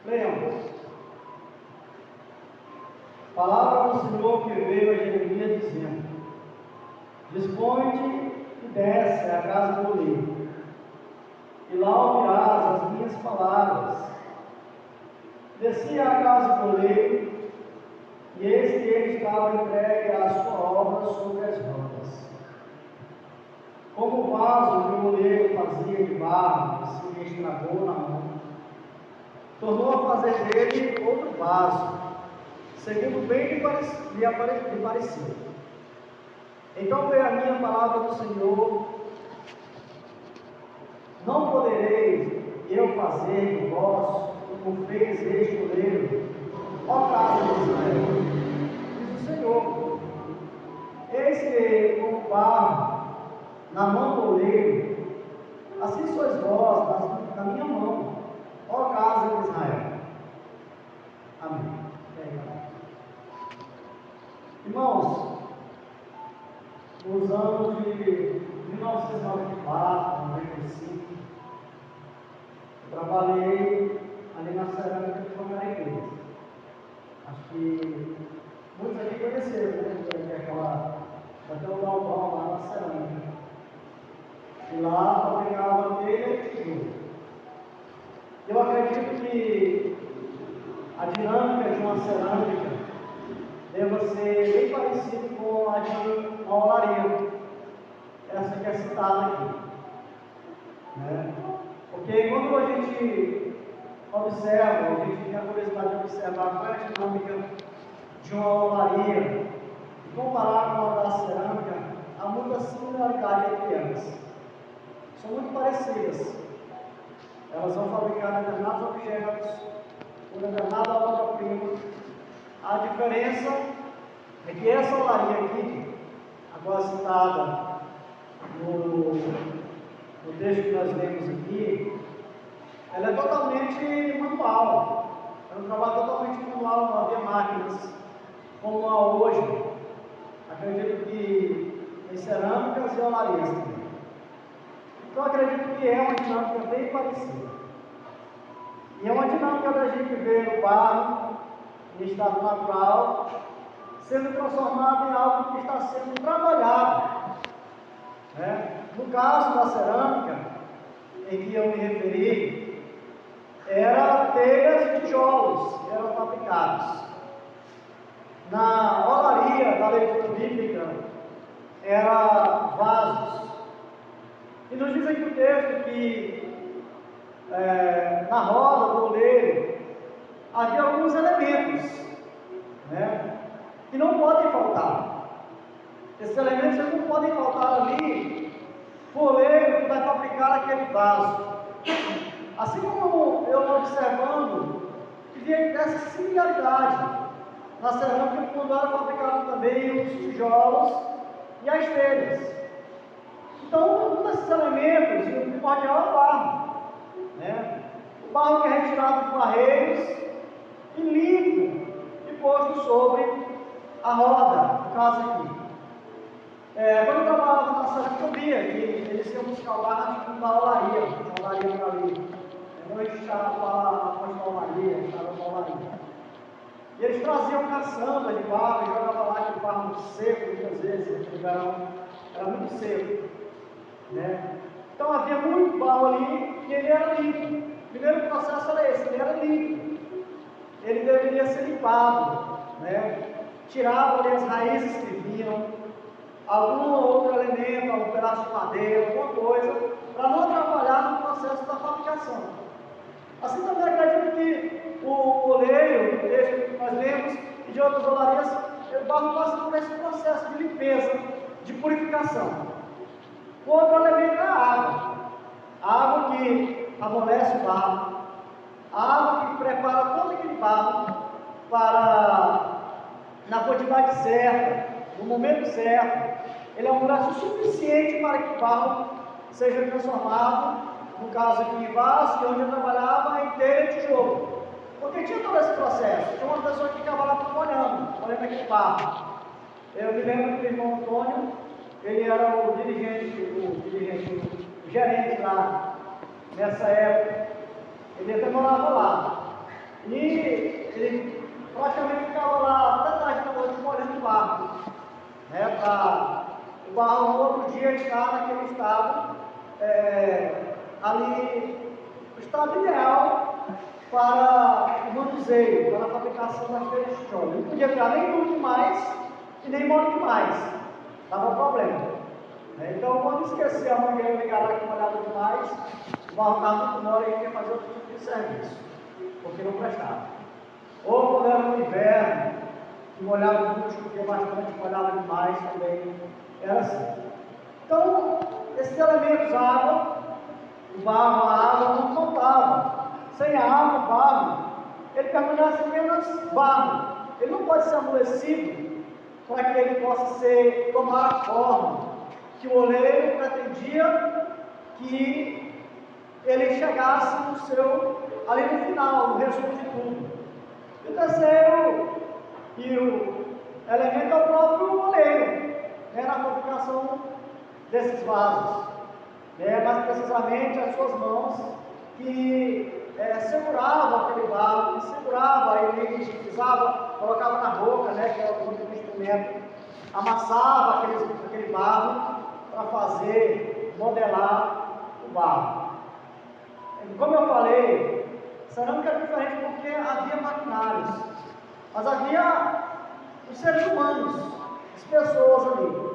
Leamos. Palavra do Senhor que veio a Jeremias dizendo: Dispõe-te e desce à casa do oleiro, e lá ouvirás as minhas palavras. Desci à casa do oleiro, e eis que ele estava entregue à sua obra sobre as rodas. Como o vaso que o oleiro fazia de barro, que se estragou na mão, tornou a fazer dele outro vaso, segundo bem lhe pareceu. Então veio a minha palavra do Senhor: não podereis eu fazer de vós como fez este oleiro, ó casa de Israel, diz o Senhor. Eis que, como barro na mão do oleiro, assim sois vós na minha mão, ó casa de Israel. Amém. Irmãos, nos anos de 1994, 95, eu trabalhei ali na cerâmica de João. Acho que muitos aqui conheceram, né? Até o galpão lá na cerâmica. E lá fabricava telha e tijolo. Eu acredito que a dinâmica de uma cerâmica deva ser bem parecida com a de uma olaria, essa que é citada aqui, né? Porque quando a gente observa, a gente tem a curiosidade de observar qual é a dinâmica de uma olaria e comparar com a da cerâmica, há muita similaridade entre elas. São muito parecidas. Elas vão fabricar determinados objetos, com determinada obra-prima. A diferença é que essa olaria aqui, agora citada no texto que nós lemos aqui, ela é totalmente manual. É um trabalho totalmente manual, não havia máquinas como há hoje. Acredito que em cerâmicas e olarias também. Então acredito que é uma dinâmica bem parecida. E é uma dinâmica da gente ver o barro em estado natural sendo transformado em algo que está sendo trabalhado, né? No caso da cerâmica, em que eu me referi, era telhas e tijolos que eram fabricados. Na olaria da leitura bíblica, era vasos. E nos diz aqui o texto que na roda do oleiro havia alguns elementos, né, que não podem faltar. Esses elementos não podem faltar ali para o oleiro que vai fabricar aquele vaso. Assim como eu observando que havia essa similaridade na cerâmica, quando era fabricado também os tijolos e as telhas. Então, um desses elementos, o primordial é o barro, né? O barro que é retirado dos barreiros e limpo e posto sobre a roda, no caso aqui. Quando eu trabalhava na cerâmica, eu via que eles iam buscar o barro na olaria para ali. A gente estava lá na olaria, estava na olaria. E eles traziam caçamba de barro e jogavam lá aquele barro muito seco, muitas vezes, aquele verão era muito seco, né? Então havia muito barro ali e ele era limpo. O primeiro processo era esse, ele era limpo. Ele deveria ser limpado, né? Tirava ali as raízes que vinham, algum outro elemento, algum pedaço de madeira, alguma coisa, para não atrapalhar no processo da fabricação. Assim também acredito que o oleiro, o texto que nós lemos, e de outras olarias, o barro passa por esse processo de limpeza, de purificação. O outro elemento é a água. A água que amolece o barro, a água que prepara todo aquele barro para, na quantidade certa, no momento certo, ele amolece o suficiente para que o barro seja transformado, no caso aqui em vaso, onde eu trabalhava, em telha e tijolo. Porque tinha todo esse processo. Tinha uma pessoa que ficava lá olhando aquele barro. Eu me lembro que o irmão Antônio, ele era o gerente lá, nessa época. Ele até morava lá. ali o estado ideal para o manuseio, para a fabricação daquele tijolo. Não podia virar nem duro demais e nem mole demais, dava problema. Então, quando esquecer a mangueira ligada que molhava demais, o barro estava muito mole e ia fazer outro tipo de serviço, porque não prestava. Ou quando era no inverno, que molhava muito, chovia bastante, molhava demais também, era assim. Então, esses elementos, a água, o barro, a água não faltavam. Sem a água, o barro, ele permanece apenas barro. Ele não pode ser amolecido para que ele possa tomar a forma que o oleiro pretendia que ele chegasse ali no final, no resumo de tudo. E o terceiro, e o elemento é o próprio oleiro, na fabricação desses vasos. Mais precisamente as suas mãos, que seguravam aquele barro, que segurava, ele pisava, colocava na boca, que era o instrumento, amassava aquele barro para fazer, modelar o barro. Como eu falei, cerâmica era diferente porque havia maquinários, mas havia os seres humanos, as pessoas ali.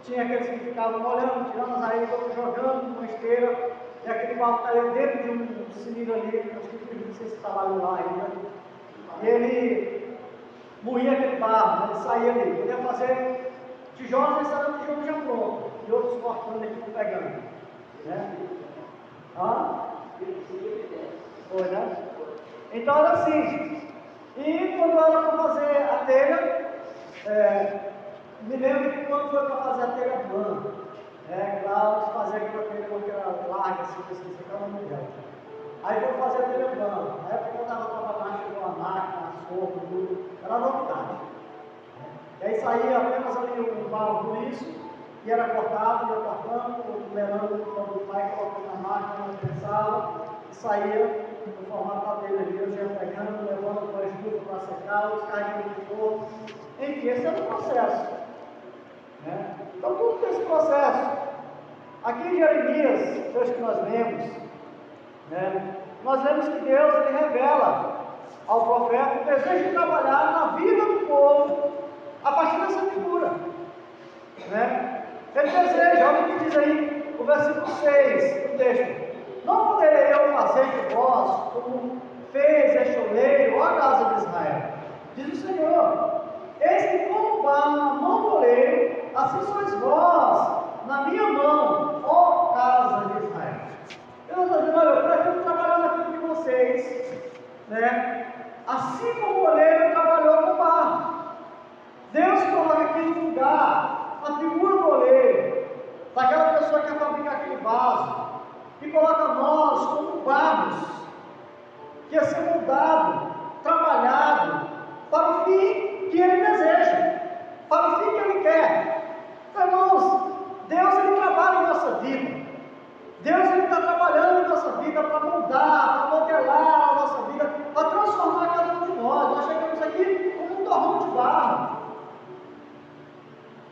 Tinha aqueles que ficavam olhando, tirando as areias, outros jogando com esteira, e aquele barro caía dentro de um cilindro ali, acho que não sei se trabalham lá ainda, e ele moía aquele barro, ele saía ali, podia fazer tijolos, ele saía do tijolo já pronto, e outros cortando aqui, pegando. Foi, né? Então era assim. E quando era para fazer a telha, me lembro que quando foi para fazer a telha plana, lá eles faziam aquela telha que era larga, assim, ficava no mundial. Aí foi fazer a telha plana. Na época que eu estava trabalhando, chegou a máquina, as formas, tudo, era novidade. E aí saía apenas ali o barro por isso, e era cortado, ia cortando, melando o pai, colocando na máquina, pensava, e saía no formato da telha ali, eu já pegando, levando para a estufa para secar, os carregando de forno. Enfim, esse era o processo. Então, tudo esse processo. Aqui em Jeremias, texto que nós lemos, nós vemos que Deus ele revela ao profeta o desejo de trabalhar na vida do povo a partir dessa figura. Ele deseja, olha o que diz aí o versículo 6 do texto: não poderei eu fazer de vós como fez este oleiro, ó casa de Israel, diz o Senhor. Eis que como barro na mão do oleiro, assim sois vós na minha mão, ó casa de Israel. Eu estou dizendo, olha, eu pretendo trabalhar na vida de vocês, assim como o oleiro trabalhou com barro. Deus coloca aqui no lugar a figura do oleiro, daquela pessoa que quer fabricar aquele vaso, e coloca nós como barros, que é ser moldado, trabalhado, para o fim que Ele deseja, para o fim que Ele quer. Então, irmãos, Deus ele trabalha em nossa vida. Deus ele está trabalhando em nossa vida para moldar, para modelar a nossa vida, para transformar cada um de nós. Nós chegamos aqui como um torrão de barro.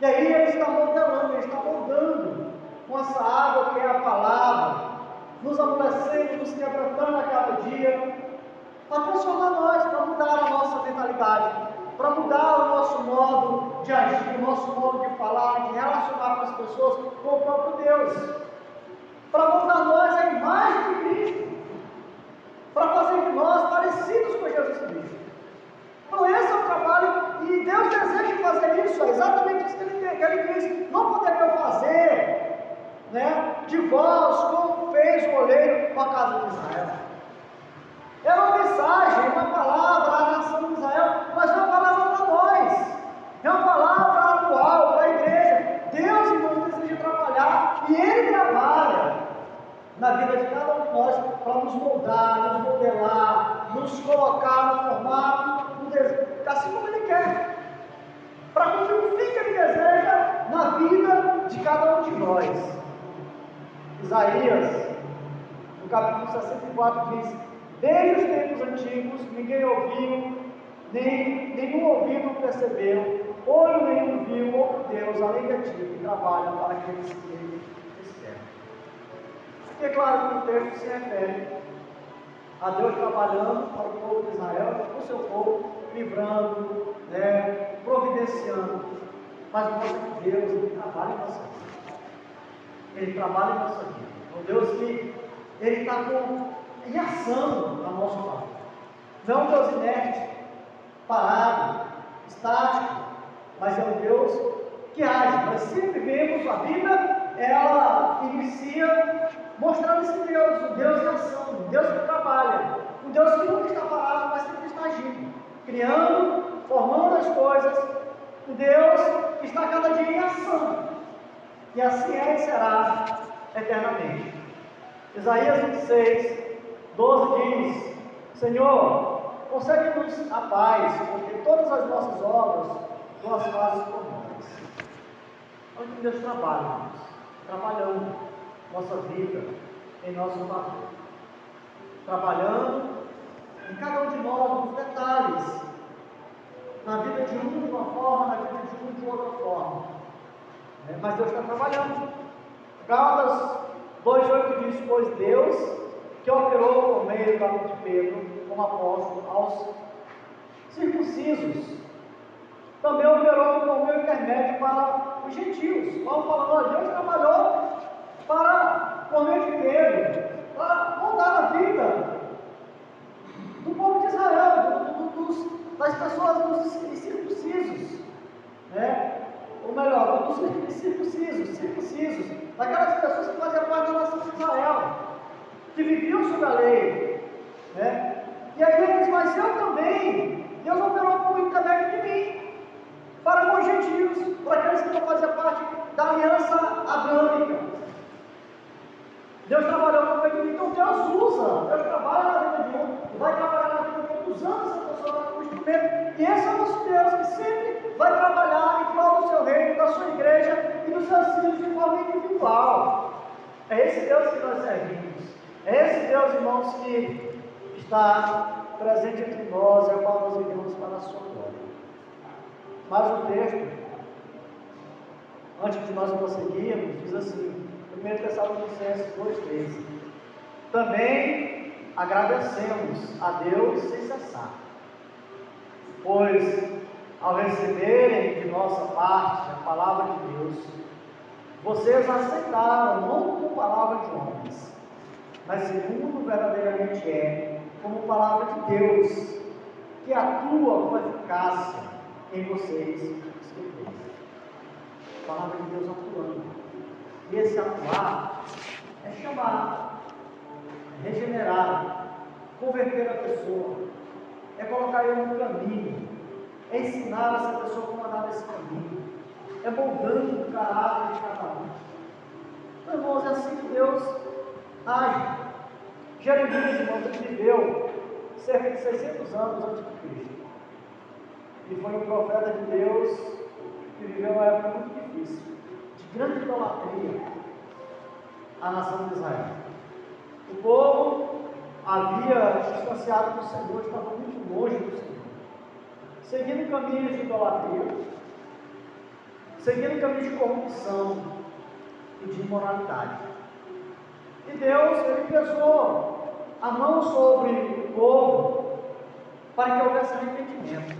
E aí Ele está modelando, Ele está moldando com essa água que é a palavra, nos amolecendo, nos quebrantando a cada dia, para transformar nós, para mudar a nossa mentalidade, para mudar o nosso modo de agir, o nosso modo de falar, de relacionar com as pessoas, com o próprio Deus, para mudar nós a imagem de Cristo, para fazer de nós parecidos com Jesus Cristo. Então esse é o trabalho, e Deus deseja fazer isso, é exatamente isso que Ele diz: não poderia eu fazer, de vós como fez o oleiro com a casa de Israel. É uma mensagem, uma palavra à nação de Israel, mas é uma palavra para nós, é uma palavra atual para a igreja. Deus, irmãos, deseja trabalhar, e Ele trabalha na vida de cada um de nós para nos moldar, nos modelar, nos colocar no formato, assim como Ele quer, para cumprir o fim que Ele deseja na vida de cada um de nós. Isaías, no capítulo 64, diz: desde os tempos antigos ninguém ouviu, nenhum ouvido percebeu, olho nenhum viu outro Deus além de ti, que trabalha para aqueles que Ele espera. E é claro que o texto se refere a Deus trabalhando para o povo de Israel, para o seu povo, livrando, providenciando. Mas mostra que Deus, Ele trabalha em nossa vida. Ele trabalha em nossa vida. É um Deus que Ele está em ação a nosso lado. Não é um Deus inerte, parado, estático, mas é um Deus que age. Nós sempre vemos a Bíblia, ela inicia mostrando esse Deus, um Deus em ação, um Deus que trabalha, um Deus que nunca está parado, mas sempre está agindo, criando, formando as coisas, um Deus que está cada dia em ação, e assim é e será eternamente. Isaías 26, 12 diz: Senhor, concede-nos a paz, porque todas as nossas obras tu as fazes por nós. Olha que Deus trabalha, trabalhando nossa vida em nosso favor, trabalhando em cada um de nós, nos detalhes, na vida de um de uma forma, na vida de um de outra forma, mas Deus está trabalhando. Gálatas 2,8 diz: pois Deus, que operou por meio da mão de Pedro, como apóstolo, aos circuncisos, também operou por meio intermédio para os gentios. Paulo falando, Deus trabalhou por meio de Pedro, para mudar a vida do povo de Israel, das pessoas dos circuncisos, ou melhor, dos circuncisos, daquelas pessoas que faziam parte da nação de Israel, que viviam sob a lei, e aí ele diz: mas eu também, Deus operou por intermédio de mim, para os gentios, para aqueles que não faziam parte da aliança abrâmica. Deus trabalhou com o mim, então Deus trabalha na vida de um, vai trabalhar na vida de um, usando essa pessoa como instrumento, e esse é o nosso Deus, que sempre vai trabalhar em prol do seu reino, da sua igreja e dos seus filhos de forma individual. É esse Deus que nós servimos, é esse Deus, irmãos, que está presente entre nós, é o qual nós vivemos para a sua glória. Mas o texto, antes de nós prosseguirmos, diz assim, 1 Tessalonicenses 2,13: também agradecemos a Deus sem cessar, pois ao receberem de nossa parte a palavra de Deus, vocês aceitaram não como palavra de homens, mas segundo verdadeiramente é, como palavra de Deus, que atua com eficácia em vocês os que creem. Palavra de Deus atuando. E esse atuar é chamar, regenerar, converter a pessoa, é colocar ele no caminho, é ensinar essa pessoa como andar nesse caminho, é moldando o caráter de cada um. Então, irmãos, é assim que Deus age. Jeremias, irmãos, ele viveu cerca de 600 anos antes de Cristo. E foi um profeta de Deus que viveu uma época muito difícil, de grande idolatria à nação de Israel. O povo havia distanciado do Senhor, estava muito longe do Senhor, seguindo caminhos de idolatria, seguindo caminhos de corrupção e de imoralidade. E Deus, ele pesou a mão sobre o povo para que houvesse arrependimento.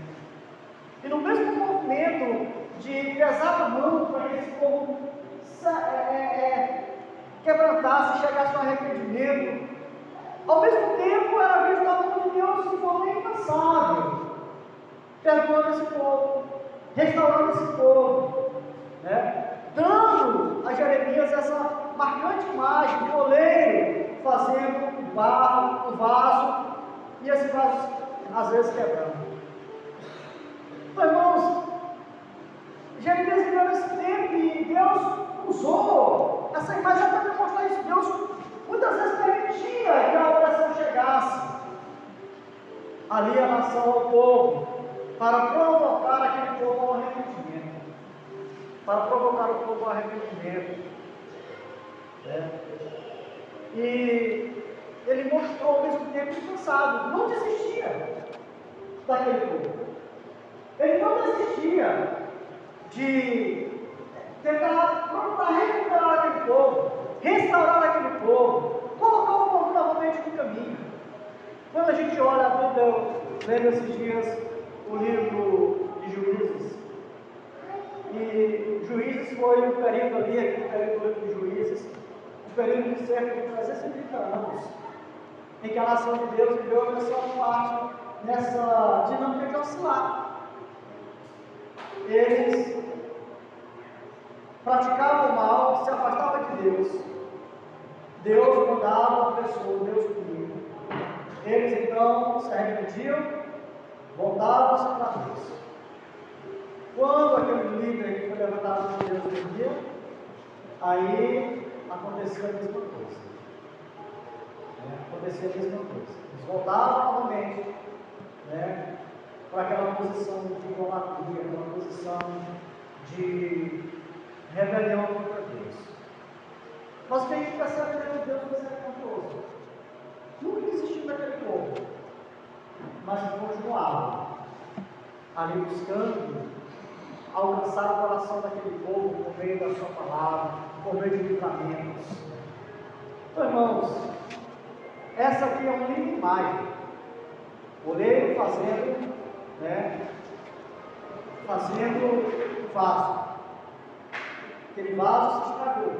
E no mesmo movimento de pesar a mão para que esse povo quebrantasse e chegasse ao arrependimento, ao mesmo tempo era visto a mão de Deus de forma incansável, perdoando esse povo, restaurando esse povo, dando a Jeremias essa marcante imagem do oleiro fazendo o barro, o vaso, e esse vaso às vezes quebrando. Então, irmãos, Jeremias viveu nesse tempo e Deus usou essa imagem para demonstrar isso. Deus muitas vezes permitia que a oração chegasse ali a nação, ao povo, para provocar aquele povo ao arrependimento. Para provocar o povo ao arrependimento. E ele mostrou ao mesmo tempo incansado, não desistia daquele povo. Ele não desistia de tentar recuperar aquele povo. restaurar aquele povo, colocar o povo novamente no caminho. Quando a gente olha a Bíblia, eu lembro esses dias o livro de Juízes, e Juízes foi um período ali, aquele período de Juízes, um período de cerca de 330 anos, em que a nação de Deus viveu nessa dinâmica de oscilar. Eles praticavam o mal, se afastavam de Deus. Deus mandava a pessoa, Deus punha. Eles então se arrependiam, voltavam-se para Deus. Quando aquele líder que foi levantado por Deus vendia, aí acontecia a mesma coisa. Eles voltavam novamente, para aquela posição de idolatria, aquela posição de rebelião contra Deus. Mas o que a gente percebe é que Deus misericordioso. Nunca desistiu daquele povo, mas continuava ali buscando alcançar o coração daquele povo por meio da sua palavra, por meio de livramentos. Então, irmãos, essa aqui é uma linda imagem. Oleiro fazendo vaso. Aquele vaso se estragou.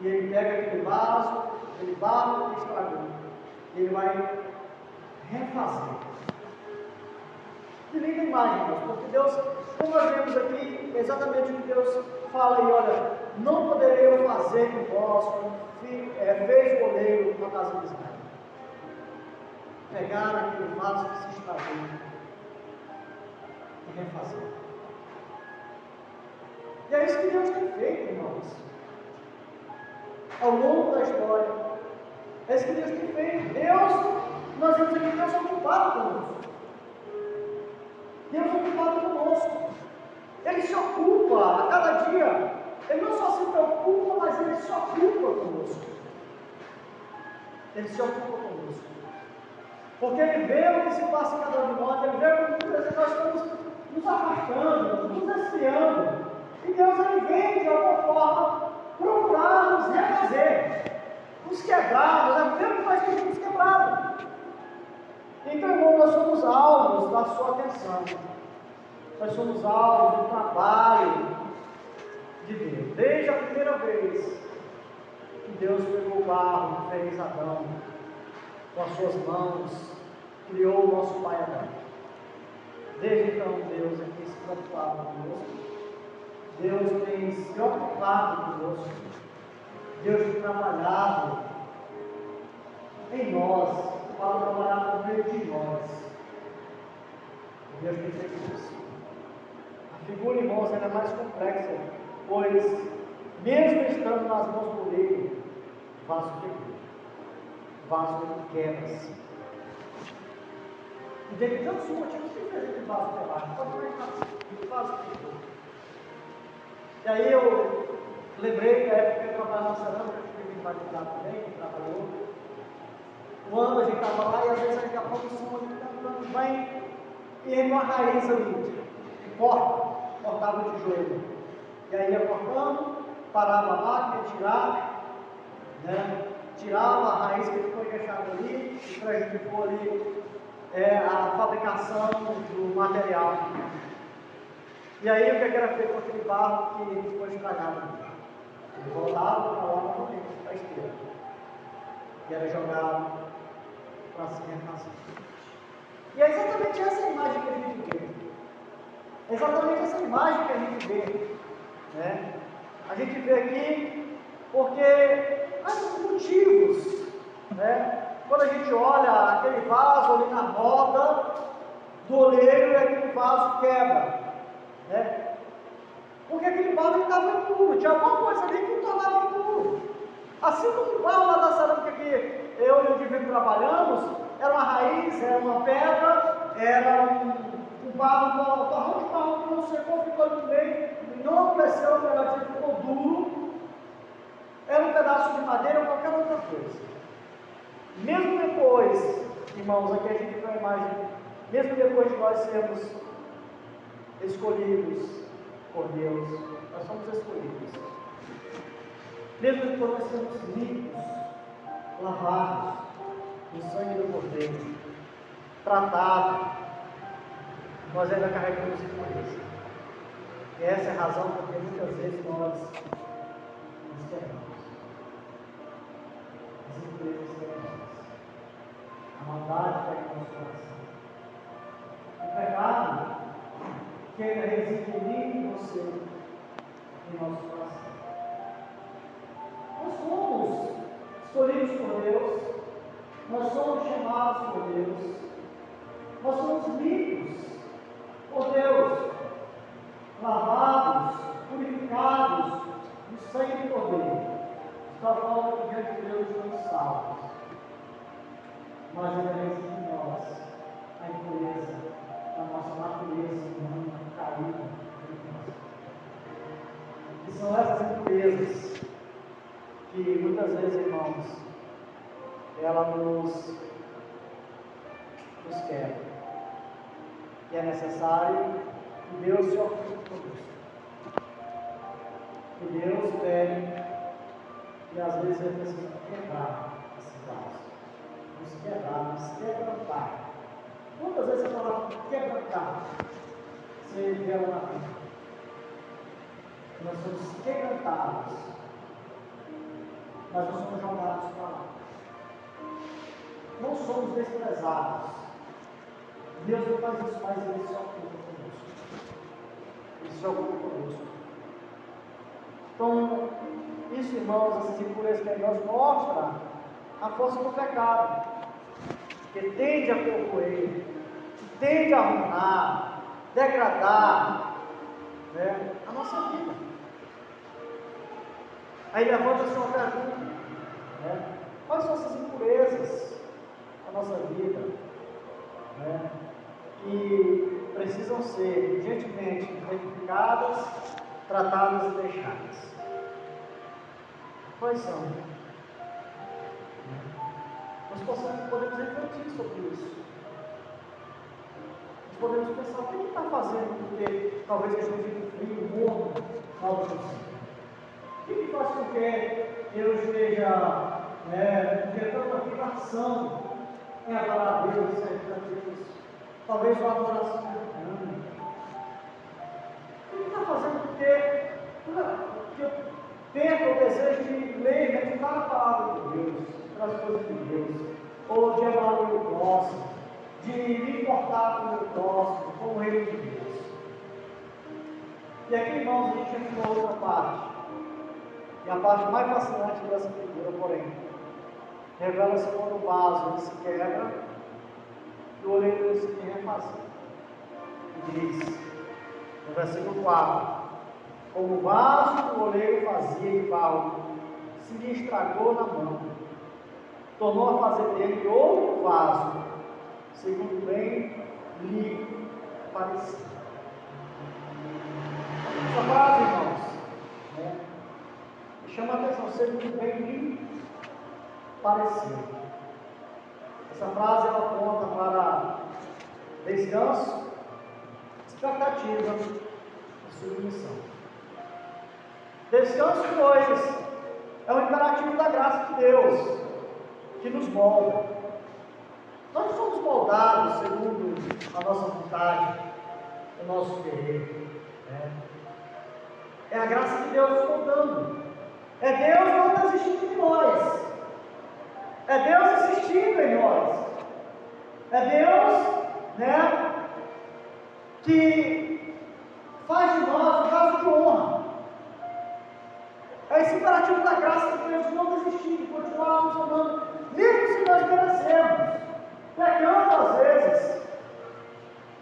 E ele pega aquele vaso, aquele barro que estragou. E ele vai refazer. Que linda imagem, irmãos, porque Deus, como nós vemos aqui, exatamente o que Deus fala aí, olha, não poderei eu fazer com vós como fez o oleiro na casa de Israel. Pegar aquele vaso que se estragou e refazer. E é isso que Deus tem feito, irmãos, ao longo da história. É isso que Deus tem feito. Nós vemos aqui Deus ocupado conosco. Deus é ocupado conosco. Ele se ocupa a cada dia. Ele não só se preocupa, mas ele se ocupa conosco. Ele se ocupa conosco. Porque ele vê o que se passa em cada um de nós, ele vê como muitas vezes nós estamos nos afastando, nos desviando. E Deus ele vem de alguma forma procurar nos refazer, nos quebrar, é o mesmo que nós temos quebrado. Então, irmão, nós somos alvos da sua atenção. Nós somos alvos do trabalho de Deus. Desde a primeira vez que Deus pegou o barro e fez Adão com as suas mãos, criou o nosso pai Adão. Desde então, Deus tem se preocupado conosco. Deus tem se preocupado conosco. Deus tem trabalhado em nós, para trabalhar por meio de nós. Deus tem feito isso. A figura, irmãos, é mais complexa, pois, mesmo estando nas mãos do oleiro, vaso quebrou. Vaso quebra-se. E dentre tantos motivos que fez aquele vaso quebrar, pode imaginar que o vaso quebrou. E aí eu lembrei da época que eu trabalhava na cerâmica, que eu tive que também, que trabalhou. Quando a gente estava lá, e às vezes a produção vai e entra uma raiz ali, que cortava o tijolo. E aí ia cortando, parava a máquina, tirava a raiz que ficou encaixada ali, e prejudicou ali a fabricação do material. E aí o que era feito com aquele barro que ficou estragado? Ele voltava para lá novamente, para a esquerda. E era jogado para se refazer. E é exatamente essa imagem que a gente vê. É exatamente essa imagem que a gente vê. A gente vê aqui porque há motivos. Quando a gente olha aquele vaso ali na roda do oleiro e aquele vaso quebra. Porque aquele barro estava impuro, tinha alguma coisa ali que o tornava impuro. Assim como o barro lá da cerâmica que eu e o Divino trabalhamos, era uma raiz, era uma pedra, era um barro, um torrão de barro que não secou, ficou ali no meio, não amoleceu, ficou duro, era um pedaço de madeira ou qualquer outra coisa. Mesmo depois, irmãos, aqui a gente vê a imagem, mesmo depois de nós sermos escolhidos por Deus, nós somos escolhidos. mesmo que nós sermos limpos, lavados no sangue do Cordeiro, tratados, nós ainda carregamos impureza. E essa é a razão porque muitas vezes nós nos quebramos. As impurezas quebramos. A maldade está em nosso coração. O pecado que ainda reside em mim e você, em nosso coração. Nós somos escolhidos por Deus, nós somos chamados por Deus, nós somos limpos por Deus, lavados, purificados no sangue do Cordeiro. Está falando que diante de Deus somos salvos, mas ainda reside em nós a impureza da nossa natureza humana caída. E são essas impurezas que muitas vezes, irmãos, ela nos quebra. E é necessário que Deus se ocupe conosco. Que Deus pede, e às vezes ele precisa quebrar esse vaso, nos quebrar, nos quebrantar. Quantas vezes você fala quebrantar? Você vê ela na vida. Nós somos quebrantados, mas nós somos jogados para lá. Não somos desprezados. Deus não faz isso, mas Ele se ocupa conosco. Ele se ocupa conosco. Então, isso, irmãos, essas impurezas que nós mostra a força do pecado, que tende a corroer, que tende a arruinar, degradar, né, a nossa vida. Aí levanta-se uma pergunta, né, quais são essas impurezas da nossa vida, né, que precisam ser urgentemente identificadas, tratadas e deixadas? Quais são? Nós podemos refletir sobre isso. Nós podemos pensar, o que ele está fazendo porque talvez eu esteja frio, morto, algo assim? O que faz com que eu esteja tendo uma vibração em adorar a Deus, servir a Deus? Talvez uma adoração grande. O que está fazendo porque eu tenho o desejo de ler, meditar a palavra de Deus, as coisas de Deus, ou de amar o meu próximo, de me importar com o meu próximo, com o reino de Deus? E aqui, irmãos, a gente entra numa outra parte, e a parte mais fascinante dessa figura, porém, revela-se quando o vaso ele se quebra e o oleiro ele se tem refazer. E diz, no versículo 4, como o vaso que o oleiro fazia de barro se lhe estragou na mão, tornou a fazer dele outro vaso, segundo bem lhe parecia. Essa frase, irmãos, me chama a atenção, segundo bem lhe parecia. Essa frase ela aponta para descanso, expectativa e submissão. Descanso, pois, é o imperativo da graça de Deus, que nos molda. Nós não somos moldados segundo a nossa vontade, o nosso querer. É a graça de Deus nos moldando. É Deus não desistindo de nós. É Deus insistindo em nós. É Deus, que faz de nós um caso de honra. É esse imperativo da graça de Deus de não desistir, de continuar funcionando, mesmo se nós merecemos, pecando às vezes,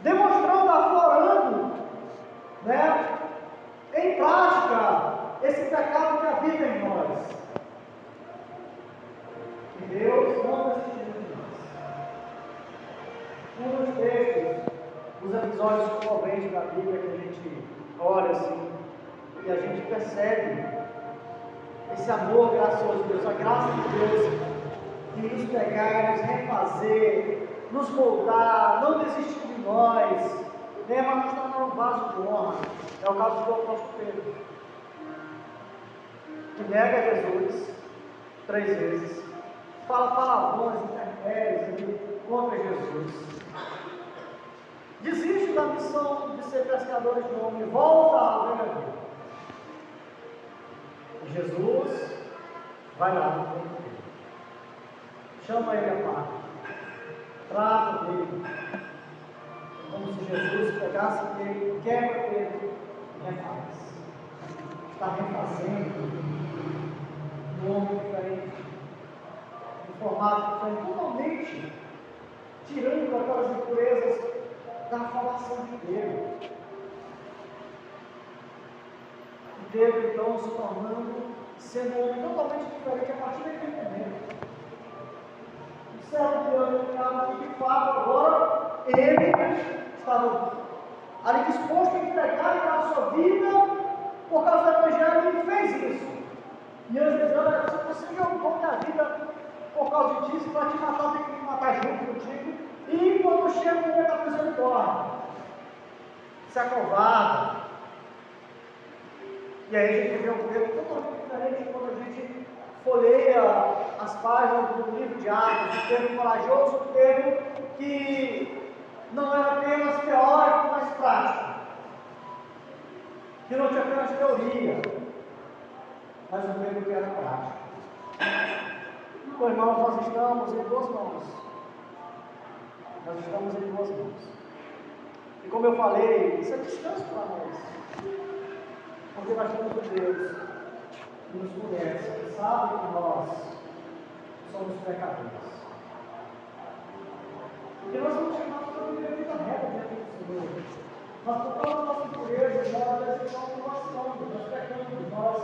demonstrando, aflorando, em prática, esse pecado que habita em nós. E Deus não desistiu de nós. Um dos textos, os episódios comoventes da Bíblia que a gente olha assim, e a gente percebe esse amor gracioso de Deus, a graça de Deus de nos pegar, nos refazer, nos moldar, não desistir de nós, mas nos tornar um vaso de honra. É o caso do apóstolo Pedro. que nega Jesus 3 vezes, fala palavrões, intempéries contra Jesus, desiste da missão de ser pescador de homem, volta à velha vida. E Jesus vai lá no corpo dele, chama ele à parte, trata dele, como se Jesus pegasse ele, quebra ele e refaz. Está refazendo um homem diferente, um formato diferente, totalmente tirando aquelas impurezas da formação de Pedro. E Pedro então se tornando, sendo um homem totalmente diferente a partir daquele momento. O servo de Deus ficava que de fato agora ele estava ali disposto a entregar a sua vida por causa do Evangelho, e fez isso. E eles diziam: olha, se você jogou minha vida por causa disso, para te matar, tem que me matar junto contigo. E quando chega o momento da misericórdia, se acovarda. E aí a gente vê um Pedro totalmente diferente quando a gente folheia as páginas do livro de Atos. O Pedro corajoso, o Pedro que não era apenas teórico, mas prático, que não tinha apenas teoria, mas um Pedro que era prático. Então, irmãos, nós estamos em 2 mãos. Nós estamos em 2 mãos. E como eu falei, isso é descanso para nós. Porque nós temos um Deus que nos conhece, que sabe que nós somos pecadores. Porque nós somos chamados para viver a vida reta diante do Senhor. Nós tocamos a nossa impureza, nós desejamos, nós pecamos, nós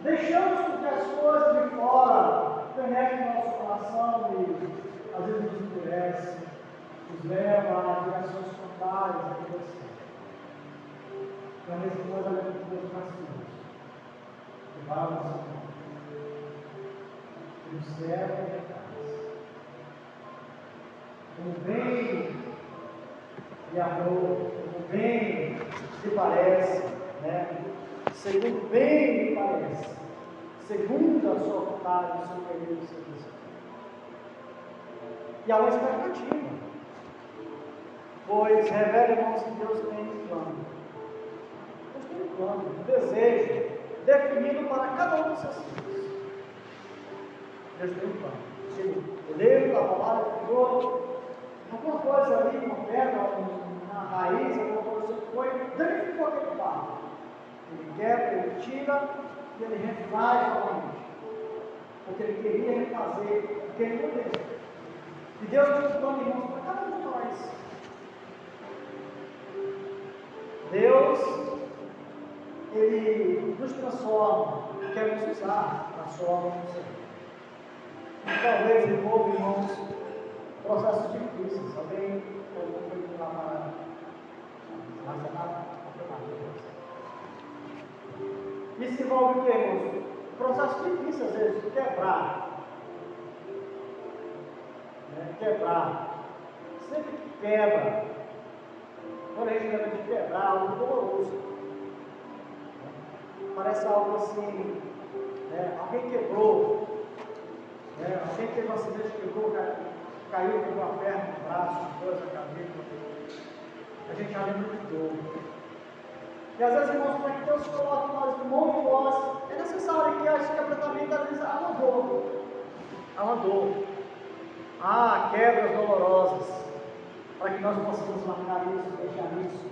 deixamos com que as coisas de fora penetrem no nosso coração e às vezes nos endurece, nos leva a direções contrárias a Deus. E a mesma coisa leva de Deus para cima. Levar o Senhor. E o céu e a casa. Como bem e amor, como bem lhe parece, né? Segundo bem lhe parece, segundo a sua vontade, o seu querido, o seu desejo. E há uma expectativa, pois revela, irmãos, que Deus tem um plano. Deus tem um plano, um desejo definido para cada um dos seus filhos. Deus tem um plano. Ele estava lá, ele pegou alguma coisa ali, uma pedra, uma raiz, alguma coisa que foi, danificou aquele barro. Ele quebra, ele tira e ele refaz novamente. Porque ele queria refazer aquele modelo. E Deus tem um plano, irmãos, para cada um de nós. Deus, Ele nos transforma, quer nos usar, transforma no Senhor. E talvez envolva, irmãos, processos difíceis. Alguém foi lá para isso envolve o que, irmãos? Processos difíceis, às vezes, de quebrar. Quebrar. Sempre que quebra, quando a gente lembra de quebrar, algo doloroso. Parece algo assim, alguém quebrou, alguém teve um acidente, quebrou, caiu, quebrou a perna, o braço, a coisa, a cabeça. A gente já lembra de dor. E às vezes, irmãos, para que Deus coloque nós no mundo de nós, é necessário que esse quebrantamento, às vezes, há uma dor. Há uma dor. Há quebras dolorosas, para que nós possamos marcar isso, deixar isso.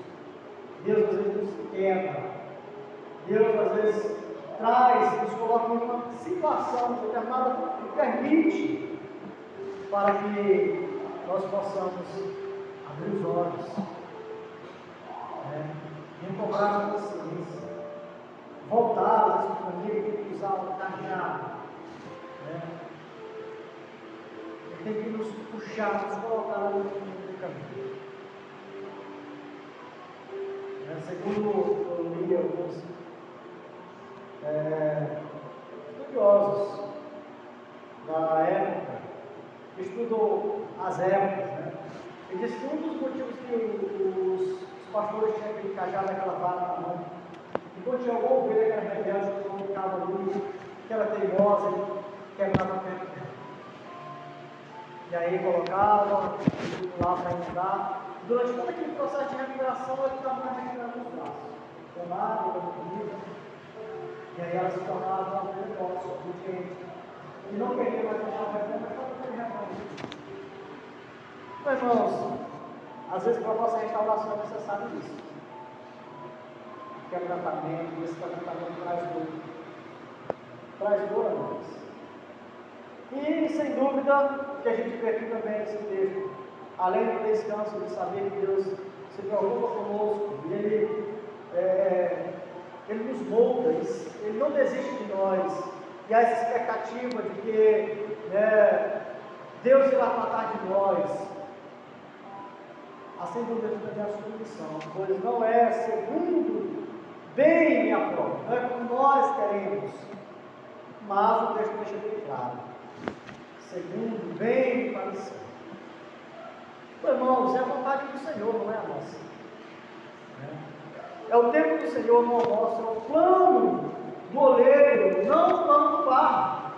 Deus às vezes nos quebra. Deus às vezes traz, nos coloca em uma situação determinada que permite para que nós possamos abrir os olhos, recobrar a consciência, voltar às vezes para o caminho, tem que usar o cajado, tem que nos puxar, nos colocar no caminho. Segundo eu li alguns estudiosos da época, que estudam as épocas, e diz que um dos motivos que os pastores tinham aquele cajado, aquela vara na mão, e quando tinha alguma ovelha que era rebelde, colocava ali, que era teimosa, ele quebrava a perna dela. E aí colocava, lá para entrar. Durante todo aquele processo de recuperação, ele estava recuperando os braços. Tomava, dando comida. E aí ela se tornava um negócio, obediente. E não queria mais deixar o refém, mas só para refém. Mas, irmãos, às vezes para a nossa restauração é necessário isso. Quebrantamento, esse quebrantamento traz dor. Traz dor a nós. E, sem dúvida, que a gente vê aqui também nesse texto, além do descanso de saber que Deus se preocupa conosco, e Ele nos molda, Ele não desiste de nós, e há essa expectativa de que Deus irá tratar de nós. Há sem dúvida também a submissão, pois não é segundo bem e a prova, não é como nós queremos, mas o texto deixa bem claro. Segundo bem e parecer. Irmãos, é a vontade do Senhor, não é a nossa. É o tempo do Senhor, não é o nosso. É o plano do oleiro, não o plano do barro.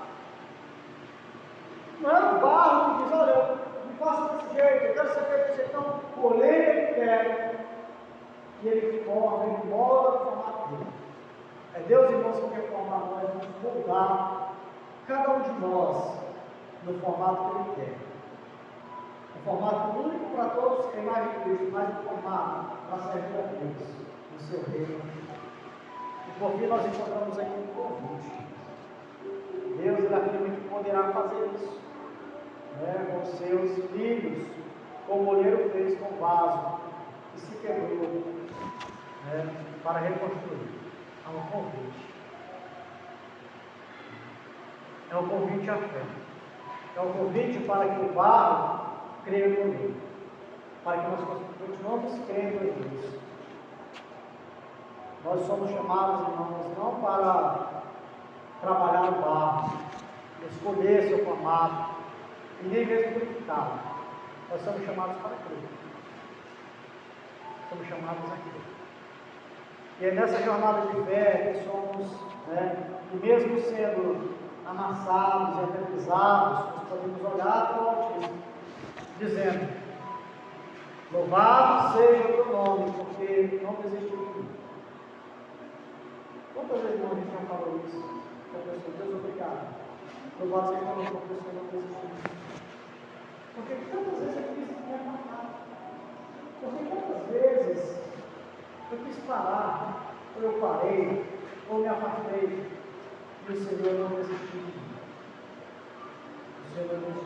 Não é o barro que diz, olha, me faça desse jeito, eu quero ser feito desse jeito. Não, o oleiro quer que ele forma, ele molda o formato dele. É Deus, irmãos, que quer formar nós, vamos moldar cada um de nós no formato que Ele quer. Um formato único para todos, que é a imagem de Cristo, mas um formato para servir a Deus, no seu reino. E por fim nós encontramos aqui um convite. Deus, Ele afirma que poderá fazer isso, com seus filhos, como o olheiro fez com o vaso, que se quebrou, para reconstruir. Há um convite. É um convite à fé. É um convite para que o barro creia no olheiro. Para que nós continuemos crendo em Deus. Nós somos chamados, irmãos, não para trabalhar o barro, escolher seu formato, e nem mesmo purificá-lo. Nós somos chamados para crer. Somos chamados a crer. E é nessa jornada de fé que somos, que mesmo sendo amassados e aterrorizados, nós podemos olhar para o Altíssimo, dizendo: louvado seja o teu nome, porque não desistiu de mim. Quantas vezes a gente não falou isso? Professor, Deus, obrigado. Louvado seja o teu nome, porque o Senhor não desistiu de mim. Porque tantas vezes eu quis me afastar. Porque tantas vezes eu quis parar, ou eu parei, ou me afastei, e o Senhor não desistiu de mim. O Senhor não desistiu.